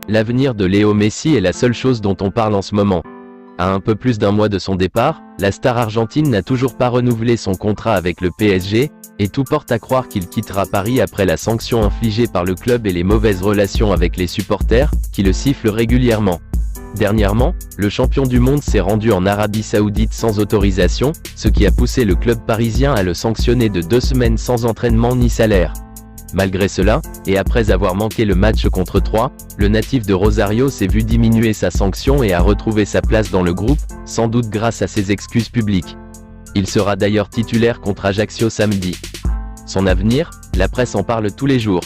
L'avenir de Léo Messi est la seule chose dont on parle en ce moment. À un peu plus d'un mois de son départ, la star argentine n'a toujours pas renouvelé son contrat avec le PSG, et tout porte à croire qu'il quittera Paris après la sanction infligée par le club et les mauvaises relations avec les supporters, qui le sifflent régulièrement. Dernièrement, le champion du monde s'est rendu en Arabie Saoudite sans autorisation, ce qui a poussé le club parisien à le sanctionner de 2 semaines sans entraînement ni salaire. Malgré cela, et après avoir manqué le match contre Troyes, le natif de Rosario s'est vu diminuer sa sanction et a retrouvé sa place dans le groupe, sans doute grâce à ses excuses publiques. Il sera d'ailleurs titulaire contre Ajaccio samedi. Son avenir, la presse en parle tous les jours.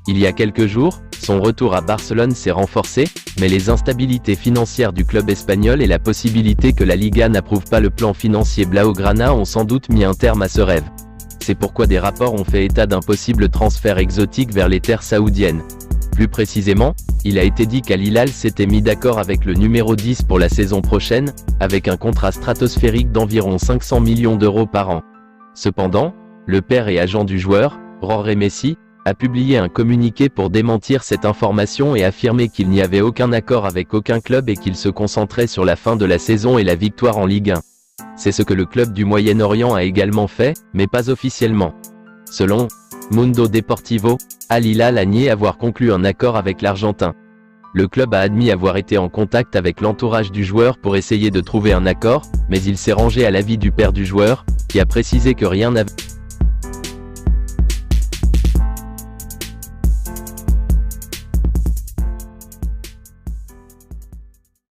Il y a quelques jours, son retour à Barcelone s'est renforcé, mais les instabilités financières du club espagnol et la possibilité que la Liga n'approuve pas le plan financier Blaugrana ont sans doute mis un terme à ce rêve. C'est pourquoi des rapports ont fait état d'un possible transfert exotique vers les terres saoudiennes. Plus précisément, il a été dit qu'Al Hilal s'était mis d'accord avec le numéro 10 pour la saison prochaine, avec un contrat stratosphérique d'environ 500 millions d'euros par an. Cependant, le père et agent du joueur, Jorge Messi, a publié un communiqué pour démentir cette information et affirmer qu'il n'y avait aucun accord avec aucun club et qu'il se concentrait sur la fin de la saison et la victoire en Ligue 1. C'est ce que le club du Moyen-Orient a également fait, mais pas officiellement. Selon Mundo Deportivo, Al Hilal a nié avoir conclu un accord avec l'Argentin. Le club a admis avoir été en contact avec l'entourage du joueur pour essayer de trouver un accord, mais il s'est rangé à l'avis du père du joueur, qui a précisé que rien n'avait